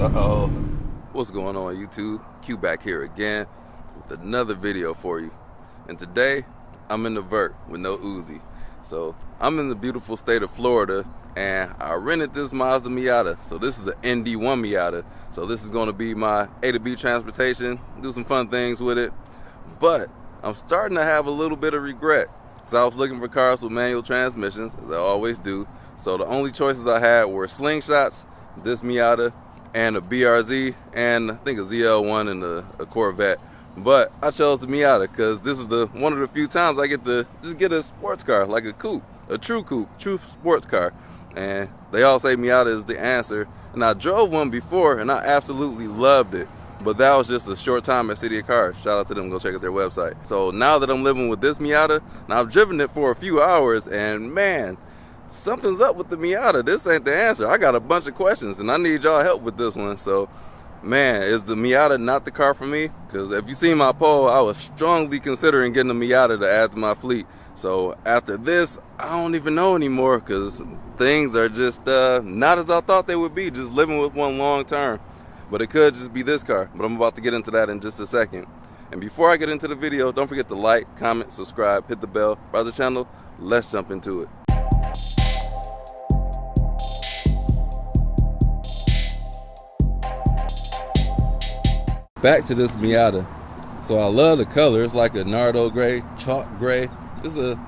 Uh-oh. What's going on, YouTube? Q back here again with another video for you. And today, I'm in the vert with no Uzi. So, I'm in the beautiful state of Florida, and I rented this Mazda Miata. So this is the ND1 Miata. So this is going to be my A to B transportation, do some fun things with it. But I'm starting to have a little bit of regret, because I was looking for cars with manual transmissions, as I always do. So the only choices I had were Slingshots, this Miata, and a BRZ, and I think a ZL1 and a Corvette. But I chose the Miata because this is one of the few times I get to just get a sports car, like a coupe, a true sports car. And they all say Miata is the answer. And I drove one before and I absolutely loved it. But that was just a short time at City of Cars. Shout out to them, go check out their website. So now that I'm living with this Miata, now I've driven it for a few hours, and man, something's up with the Miata. This ain't the answer. I got a bunch of questions and I need y'all help with this one. So man, is the Miata not the car for me? Because if you see my poll, I was strongly considering getting a Miata to add to my fleet. So after this, I don't even know anymore, because things are just not as I thought they would be, just living with one long term. But it could just be this car, but I'm about to get into that in just a second. And before I get into the video, don't forget to like, comment, subscribe, hit the bell, browse the channel. Let's jump into it. Back to this Miata. So I love the color. It's like a Nardo gray, chalk gray. It's an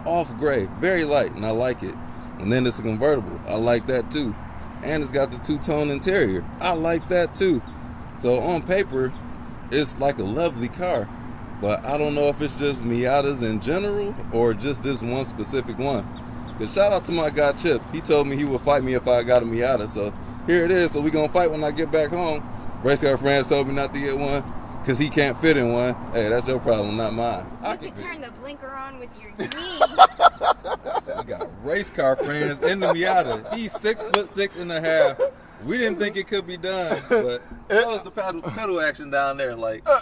off gray, very light, and I like it. And then it's a convertible. I like that too. And it's got the two-tone interior. I like that too. So on paper, it's like a lovely car. But I don't know if it's just Miatas in general or just this one specific one. Because shout out to my guy Chip. He told me he would fight me if I got a Miata. So here it is. So we're going to fight when I get back home. Race car friends told me not to get one because he can't fit in one. Hey, that's your problem, not mine. You can turn the blinker on with your knee. So we got race car friends in the Miata. He's 6'6.5". We didn't think it could be done, but how was the pedal action down there? Like, I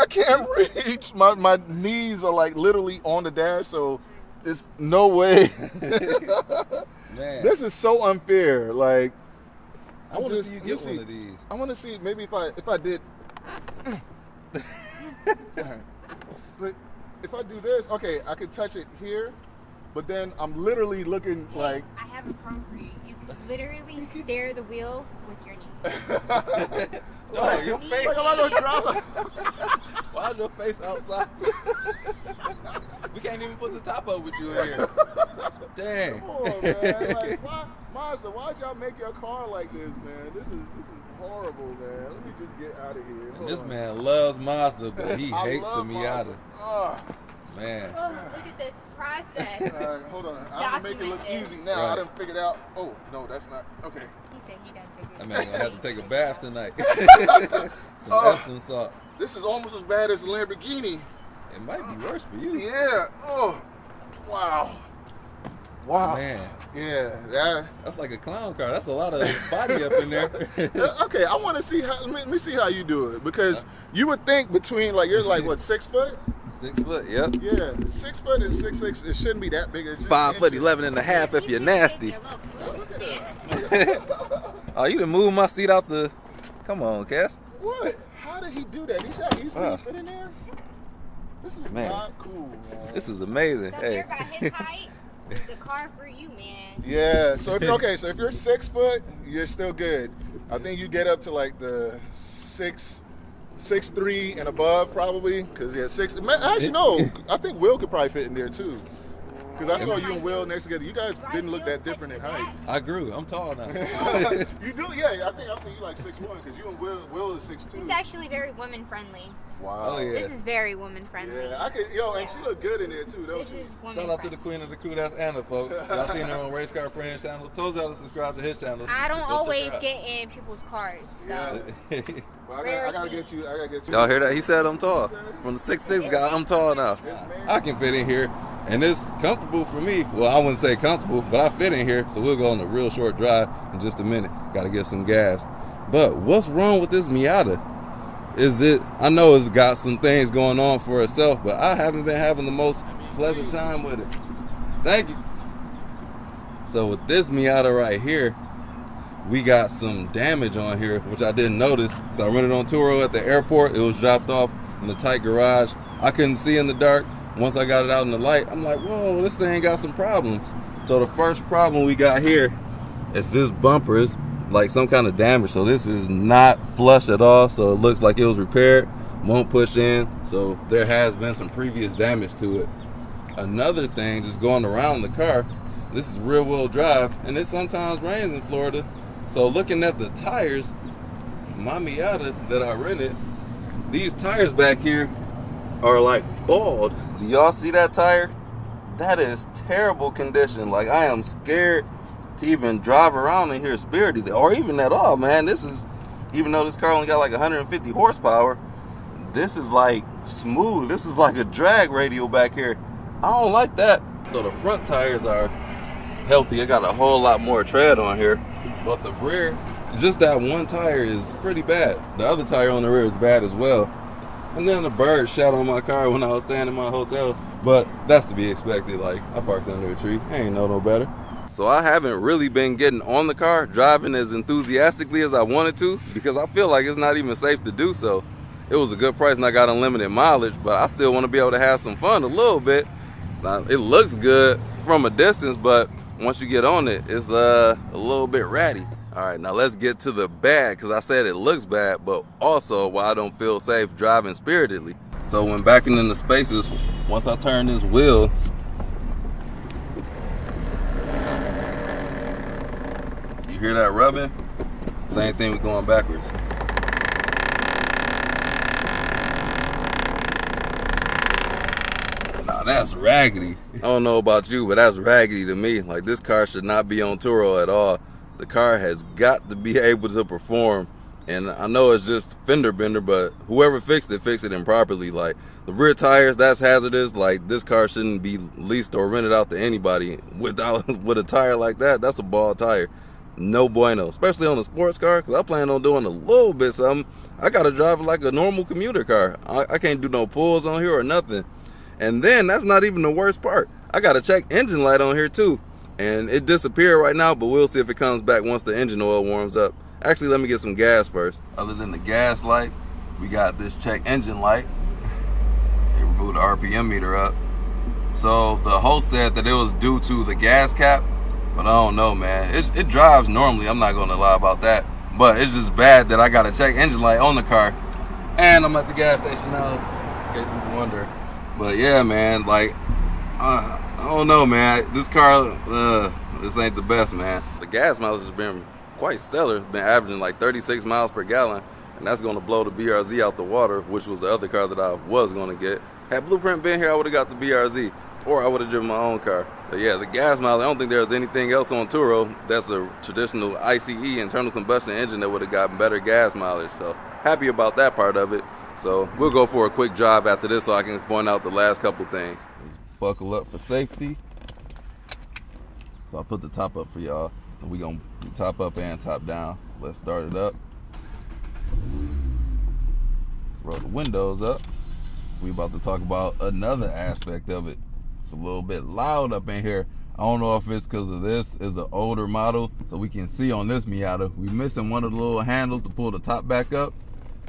can't reach. My knees are like literally on the dash, so there's no way. Man, this is so unfair. Like, I want to see you get one of these. I want to see maybe if I did. But if I do this, okay, I could touch it here, but then I'm literally looking like. I have a problem for you. You can literally steer the wheel with your knee. No, your face. Like, am I gonna drop? Why is your face outside? We can't even put the top up with you in here. Dang. Come on, man. Like, Mazda, why'd y'all make your car like this, man? This is horrible, man. Let me just get out of here. And this man loves Mazda, but he hates the Miata. Man. Oh, look at this process. Hold on. I'm gonna make it look easy now. Right. I done figured out. Oh, no, that's not. Okay. He said he done figured it out. That man gonna have to take a bath tonight. Some Epsom salt. This is almost as bad as a Lamborghini. It might be worse for you. Yeah. Oh, wow. Wow. Man. Yeah. That's like a clown car. That's a lot of body up in there. Okay, I want to see how. Let me see how you do it, because you would think between, like, you're like what, 6 foot? 6 foot, yep. Yeah, 6 foot and 6'6". It shouldn't be that big. 5'11.5" if you're nasty. Oh, you done moved my seat out the. Come on, Cass. What? How did he do that? He said he's fit in there. This is not cool, man. This is amazing. So hey. you're about his height. The car for you, man. Yeah. So if you're 6 foot, you're still good. I think you get up to like the 6'3" and above probably, because actually no, I think Will could probably fit in there too. Because I saw you and Will next together. You guys didn't look that different in height. I grew. I'm tall now. You do? Yeah. I think I've seen you like 6'1", because you and Will is 6'2". It's actually very woman friendly. Wow. Oh, yeah. This is very woman friendly. Yeah, and she looked good in there too. This is woman Shout out to the queen of the crew, that's Anna, folks. Y'all seen her on Race Car Friends channel. Told y'all to subscribe to his channel. I don't always get in people's cars, so. Yeah. Well, I gotta get you. Y'all hear that? He said I'm tall. From the 6'6" guy, I'm tall now. I can fit in here, and it's comfortable for me. Well, I wouldn't say comfortable, but I fit in here, so we'll go on a real short drive in just a minute. Gotta get some gas. But what's wrong with this Miata? I know it's got some things going on for itself, but I haven't been having the most pleasant time with it. Thank you. So with this Miata right here, we got some damage on here, which I didn't notice. So I rented on Turo at the airport. It was dropped off in the tight garage. I couldn't see in the dark. Once I got it out in the light, I'm like, whoa, this thing got some problems. So the first problem we got here is this bumper is like some kind of damage. So this is not flush at all. So it looks like it was repaired, won't push in. So there has been some previous damage to it. Another thing, just going around the car, this is rear wheel drive, and it sometimes rains in Florida. So looking at the tires, my Miata that I rented, these tires back here are like bald. Do y'all see that tire? That is terrible condition. Like, I am scared to even drive around in here spirited, or even at all, man. This is, even though this car only got like 150 horsepower, this is like smooth. This is like a drag radial back here. I don't like that. So the front tires are healthy. It got a whole lot more tread on here, but the rear, just that one tire is pretty bad. The other tire on the rear is bad as well. And then the bird shot on my car when I was staying in my hotel, but that's to be expected. Like, I parked under a tree. I ain't know no better. So I haven't really been getting on the car, driving as enthusiastically as I wanted to, because I feel like it's not even safe to do so. It was a good price and I got unlimited mileage, but I still want to be able to have some fun a little bit. Now, it looks good from a distance, but once you get on it, it's a little bit ratty. All right, now let's get to the bad, because I said it looks bad, but also why I don't feel safe driving spiritedly. So when backing in the spaces, once I turn this wheel, you hear that rubbing? Same thing with going backwards. That's raggedy. I don't know about you, but that's raggedy to me. Like, this car should not be on Turo at all. The car has got to be able to perform. And I know it's just fender bender, but whoever fixed it improperly. Like, the rear tires, that's hazardous. Like, this car shouldn't be leased or rented out to anybody with a tire like that. That's a bald tire. No bueno, especially on a sports car, because I plan on doing a little bit something. I got to drive like a normal commuter car. I can't do no pulls on here or nothing. And then that's not even the worst part. I got a check engine light on here too. And it disappeared right now, but we'll see if it comes back once the engine oil warms up. Actually, let me get some gas first. Other than the gas light, we got this check engine light. They removed the RPM meter up. So the host said that it was due to the gas cap, but I don't know, man. It drives normally, I'm not gonna lie about that. But it's just bad that I got a check engine light on the car. And I'm at the gas station now, in case people wonder. But yeah, man, like, I don't know, man. This car, this ain't the best, man. The gas mileage has been quite stellar. It's been averaging like 36 miles per gallon, and that's going to blow the BRZ out the water, which was the other car that I was going to get. Had Blueprint been here, I would have got the BRZ, or I would have driven my own car. But yeah, the gas mileage, I don't think there's anything else on Turo that's a traditional ICE, internal combustion engine, that would have gotten better gas mileage. So happy about that part of it. So we'll go for a quick drive after this so I can point out the last couple things. Let's buckle up for safety. So I put the top up for y'all. We're going to top up and top down. Let's start it up. Roll the windows up. We about to talk about another aspect of it. It's a little bit loud up in here. I don't know if it's because of this is an older model. So we can see on this Miata, we're missing one of the little handles to pull the top back up.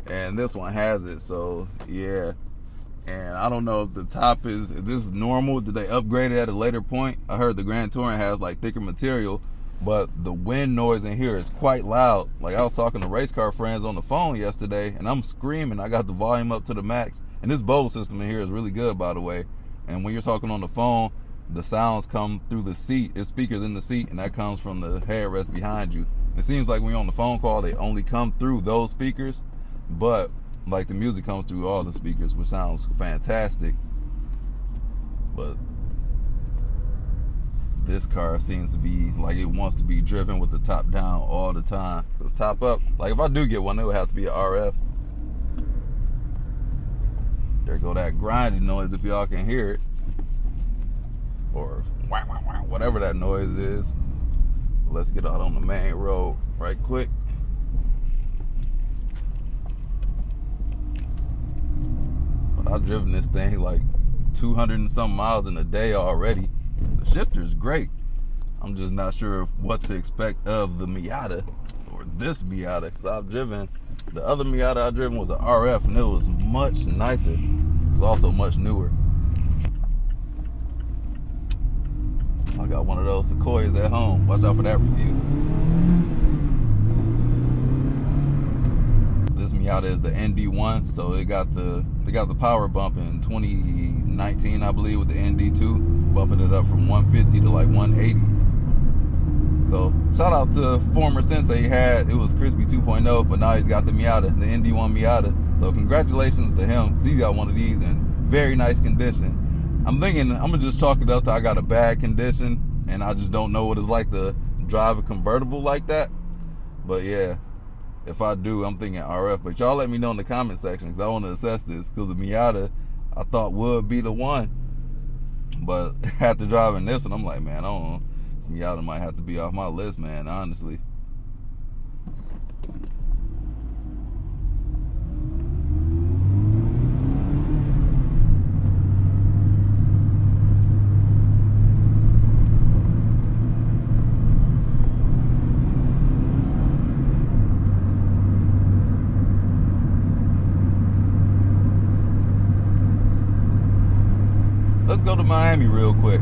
And this one has it, so yeah. And I don't know if the top if this is normal. Did they upgrade it at a later point? I heard the Grand Touring has like thicker material, but the wind noise in here is quite loud. Like, I was talking to race car friends on the phone yesterday, and I'm screaming. I got the volume up to the max. And this Bose system in here is really good, by the way. And when you're talking on the phone, the sounds come through the seat. It's speakers in the seat, and that comes from the headrest behind you. It seems like when you're on the phone call, they only come through those speakers. But like, the music comes through all the speakers, which sounds fantastic. But this car seems to be like it wants to be driven with the top down all the time. Because top up, like, if I do get one, it would have to be an RF. There go that grinding noise, if y'all can hear it, or whatever that noise is. Let's get out on the main road right quick. I've driven this thing like 200 and some miles in a day already. The shifter is great. I'm just not sure what to expect of the Miata, or this Miata, because I've driven, the other Miata I've driven was an RF, and it was much nicer. It's also much newer. I got one of those Sequoias at home. Watch out for that review. This Miata is the ND1, so it got the power bump in 2019, I believe, with the ND2, bumping it up from 150 to like 180. So shout out to former sensei he had. It was Crispy 2.0, but now he's got the Miata, the ND1 Miata. So congratulations to him, because he's got one of these in very nice condition. I'm thinking I'm gonna just chalk it up to I got a bad condition, and I just don't know what it's like to drive a convertible like that. But yeah, if I do, I'm thinking RF. But y'all let me know in the comment section, because I want to assess this, because the Miata I thought would be the one. But after driving this one, I'm like, man, I don't know. This Miata might have to be off my list, man, honestly. Let's go to Miami real quick.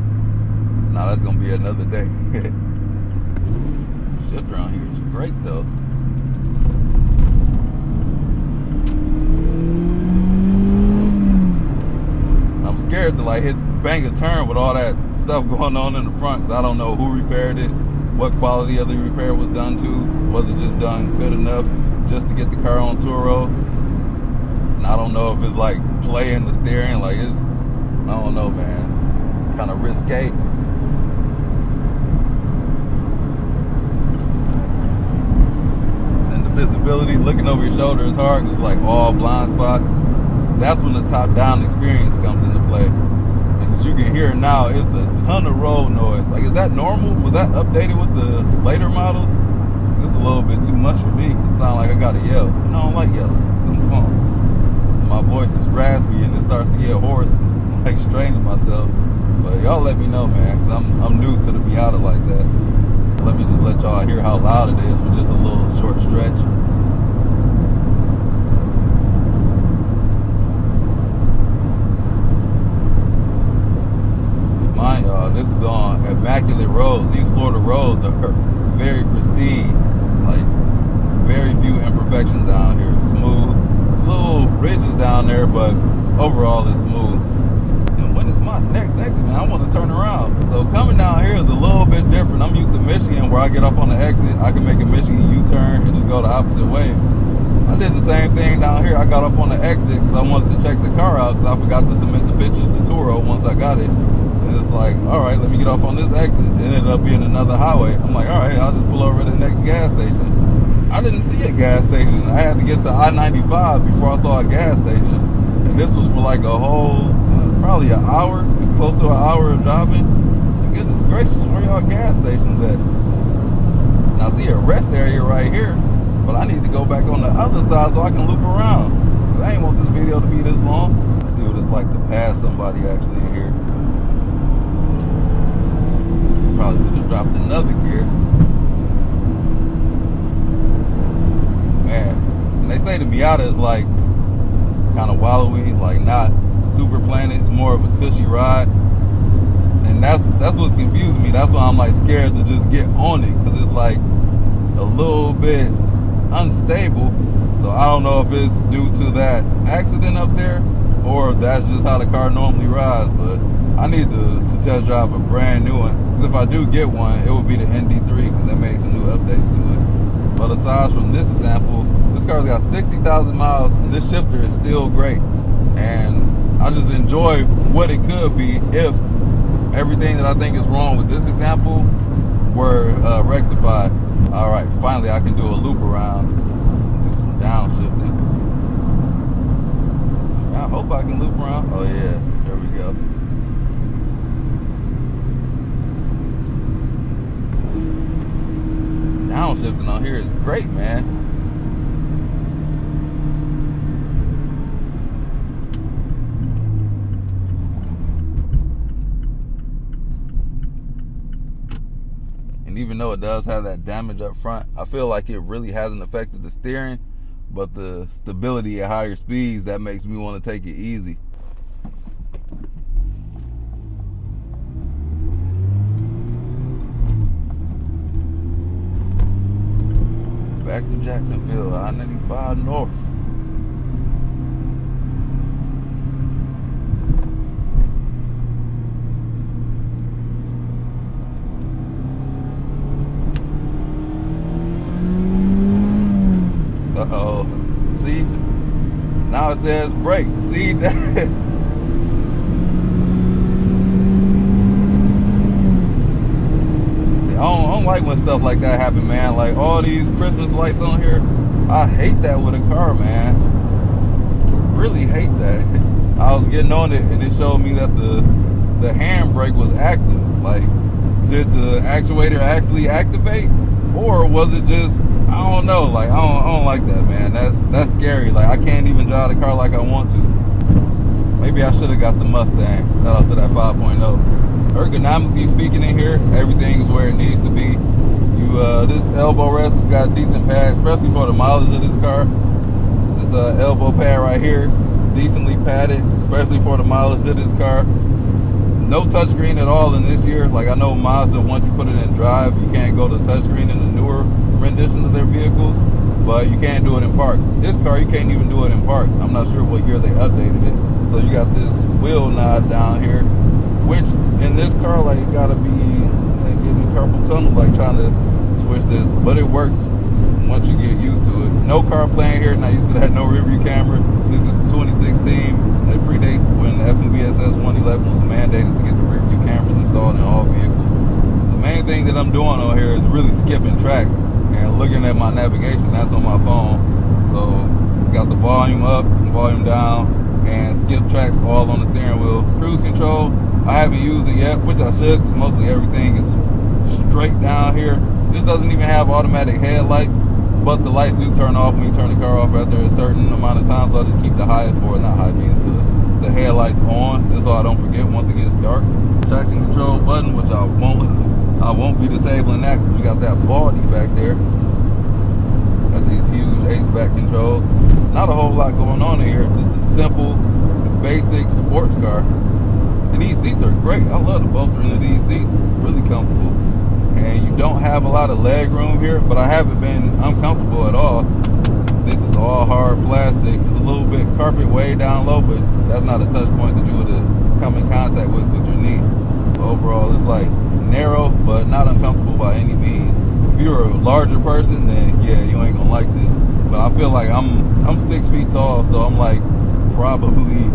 Nah, that's gonna be another day. Shift around here is great though. I'm scared to like bang a turn with all that stuff going on in the front, because I don't know who repaired it, what quality of the repair was done to. Was it just done good enough just to get the car on tour road? And I don't know if it's like playing the steering, like it's, I don't know, man. It's kind of risque. And the visibility, looking over your shoulder is hard, because it's like all blind spot. That's when the top-down experience comes into play. And as you can hear now, it's a ton of road noise. Like, is that normal? Was that updated with the later models? This is a little bit too much for me. It sounds like I gotta yell. And I don't like yelling. I'm calm. My voice is raspy and it starts to get hoarse. Like straining myself. But y'all let me know, man, because I'm new to the Miata like that. Let me just let y'all hear how loud it is for just a little short stretch. Mind y'all, this is on immaculate roads. These Florida roads are very pristine. Like, very few imperfections down here. Smooth. Little ridges down there, but overall it's smooth. When is my next exit, man? I want to turn around. So coming down here is a little bit different. I'm used to Michigan, where I get off on the exit, I can make a Michigan U-turn and just go the opposite way. I did the same thing down here. I got off on the exit because I wanted to check the car out, because I forgot to submit the pictures to Turo once I got it. And it's like, all right, let me get off on this exit. It ended up being another highway. I'm like, all right, I'll just pull over to the next gas station. I didn't see a gas station. I had to get to I95 before I saw a gas station. And this was for like a whole, probably an hour, close to an hour of driving. Goodness gracious, where y'all gas stations at? Now I see a rest area right here, but I need to go back on the other side so I can loop around, because I ain't want this video to be this long. Let's see what it's like to pass somebody actually in here. Probably should have dropped another gear. Man, and they say the Miata is like kind of wallowy, like not super planet. It's more of a cushy ride, and that's what's confusing me. That's why I'm like scared to just get on it, because it's like a little bit unstable. So I don't know if it's due to that accident up there, or if that's just how the car normally rides. But I need to test drive a brand new one, because if I do get one, it would be the ND3, because they made some new updates to it. But aside from this example, this car's got 60,000 miles, and this shifter is still great. And I just enjoy what it could be if everything that I think is wrong with this example were rectified. All right, finally I can do a loop around, do some downshifting. I hope I can loop around. Oh yeah, there we go. Downshifting on here is great, man. And even though it does have that damage up front, I feel like it really hasn't affected the steering, but the stability at higher speeds, that makes me want to take it easy. Back to Jacksonville, I95 North. Uh-oh. See? Now it says brake. See that? I don't like when stuff like that happen, man. Like all these Christmas lights on here. I hate that with a car, man. Really hate that. I was getting on it and it showed me that the handbrake was active. Like, did the actuator actually activate? Or was it just, I don't know, like I don't like that, man. That's scary. Like I can't even drive the car like I want to. Maybe I should have got the Mustang. Shout out to that 5.0. Ergonomically speaking in here, everything's where it needs to be. This elbow rest has got a decent pad, especially for the mileage of this car. This elbow pad right here, decently padded, especially for the mileage of this car. No touchscreen at all in this year. Like I know Mazda, once you put it in drive, you can't go to touchscreen in the newer renditions of their vehicles, but you can do it in park. This car, you can't even do it in park. I'm not sure what year they updated it. So you got this wheel nod down here, which in this car, like it gotta be getting carpal tunnel, like trying to switch this, but it works once you get used to it. No CarPlay here, not used to that, no rear view camera. This is 2016. It predates when the FMVSS 111 was mandated to get the rear view cameras installed in all vehicles. The main thing that I'm doing on here is really skipping tracks and looking at my navigation. That's on my phone. So got the volume up and volume down and skip tracks all on the steering wheel. Cruise control, I haven't used it yet, which I should, because mostly everything is straight down here. This doesn't even have automatic headlights, but the lights do turn off when you turn the car off after a certain amount of time, so I just keep the high, or not high beams, the headlights on, just so I don't forget once it gets dark. Traction control button, which I won't be disabling that because we got that baldy back there. Got these huge HVAC controls. Not a whole lot going on in here, just a simple, basic sports car. And these seats are great. I love the bolstering of these seats, really comfortable. And you don't have a lot of leg room here, but I haven't been uncomfortable at all. This is all hard plastic. It's a little bit carpet way down low, but that's not a touch point that you would come in contact with your knee. Overall, it's like narrow, but not uncomfortable by any means. If you're a larger person, then yeah, you ain't gonna like this. But I feel like I'm 6 feet tall, so I'm like probably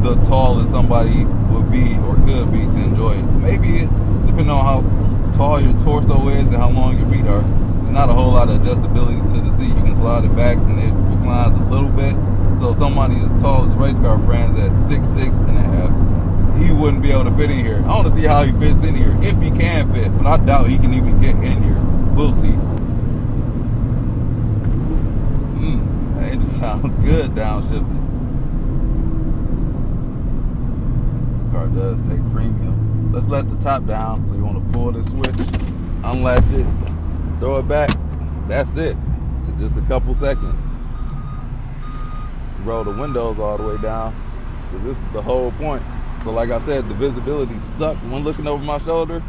the tallest somebody would be or could be to enjoy it. Maybe depending on how tall your torso is and how long your feet are. There's not a whole lot of adjustability to the seat. You can slide it back and it reclines a little bit. So somebody as tall as race car friends at 6'6" and a half, he wouldn't be able to fit in here. I want to see how he fits in here, if he can fit, but I doubt he can even get in here. We'll see. That engine sounds good downshifted. This car does take premium. Let's let the top down. So you want to pull this switch, unlatch it, throw it back. That's it. Just a couple seconds. Roll the windows all the way down, because this is the whole point. So like I said, the visibility sucked when looking over my shoulder.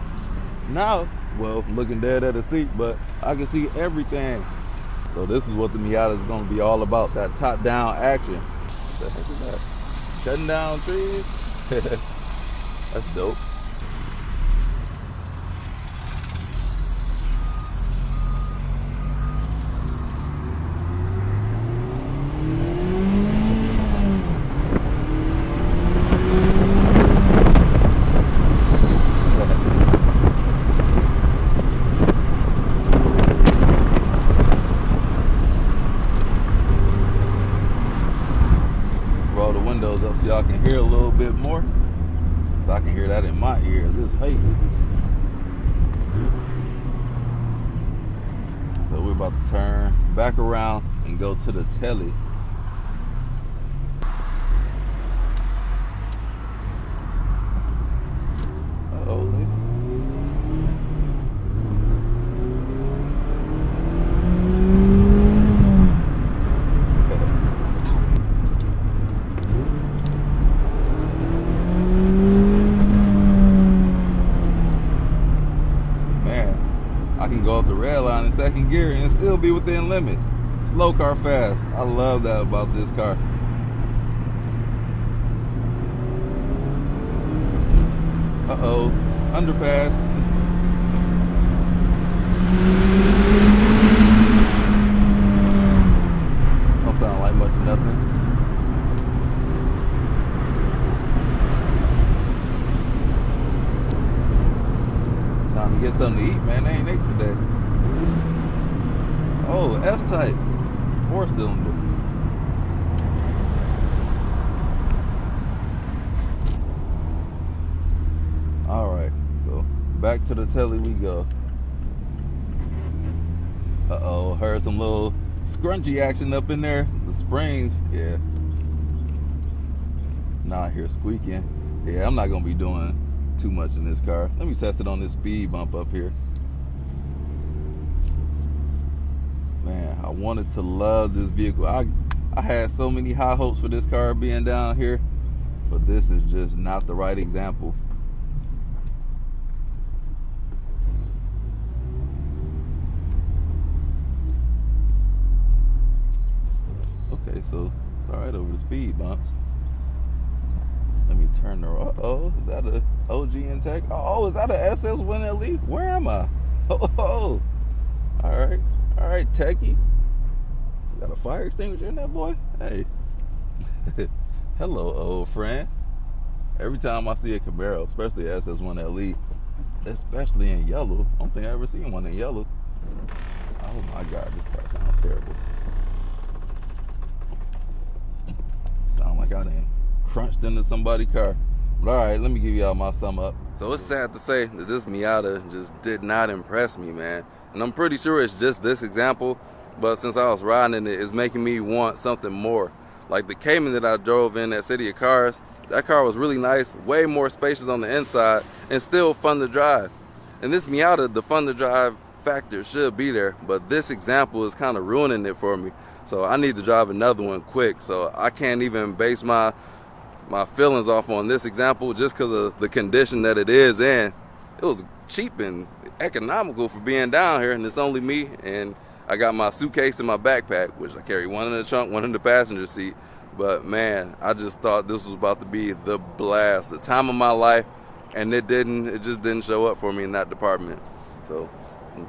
Now, well, looking dead at the seat, but I can see everything. So this is what the Miata is going to be all about, that top-down action. What the heck is that? Shutting down trees? That's dope. Roll the windows up so y'all can hear a little bit more. So I can hear that in my ears. It's hate. So we're about to turn back around and go to the telly. Uh-oh, lady. I can go up the red line in second gear and still be within limit. Slow car fast. I love that about this car. Uh-oh, underpass. Don't sound like much of nothing. Time to get something to eat, man. They ain't ate today. Oh, F-type. 4-cylinder. Alright, so back to the telly we go. Uh-oh, heard some little scrunchy action up in there. The springs, yeah. Now I hear squeaking. Yeah, I'm not gonna be doing too much in this car. Let me test it on this speed bump up here. Man, I wanted to love this vehicle. I had so many high hopes for this car being down here, but this is just not the right example. Okay, so it's all right over the speed bumps. Let me turn the, uh-oh, is that a OG Intech? Oh, is that a SS1LE? Where am I? Oh, all right, techie. Got a fire extinguisher in that boy? Hey. Hello, old friend. Every time I see a Camaro, especially a SS1LE, especially in yellow, I don't think I ever seen one in yellow. Oh my God, this car sounds terrible. Sound like I done crunched into somebody's car. But all right, let me give y'all my sum up. So it's sad to say that this Miata just did not impress me, man. And I'm pretty sure it's just this example, but since I was riding in it, it's making me want something more. Like the Cayman that I drove in at City of Cars, that car was really nice, way more spacious on the inside, and still fun to drive. And this Miata, the fun to drive factor should be there, but this example is kind of ruining it for me. So I need to drive another one quick, so I can't even base my feelings off on this example just because of the condition that it is in. It was cheap and economical for being down here, and it's only me, and I got my suitcase in my backpack, which I carry one in the trunk, one in the passenger seat. But man, I just thought this was about to be the blast, the time of my life, and it just didn't show up for me in that department. So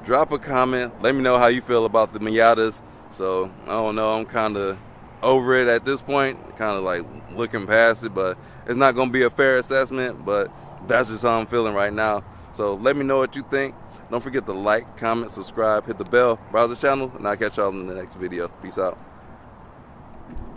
drop a comment, let me know how you feel about the Miatas. So I don't know, I'm kind of over it at this point, kind of like looking past it, but it's not going to be a fair assessment, but that's just how I'm feeling right now. So let me know what you think. Don't forget to like, comment, subscribe, hit the bell, browse the channel, and I'll catch y'all in the next video. Peace out.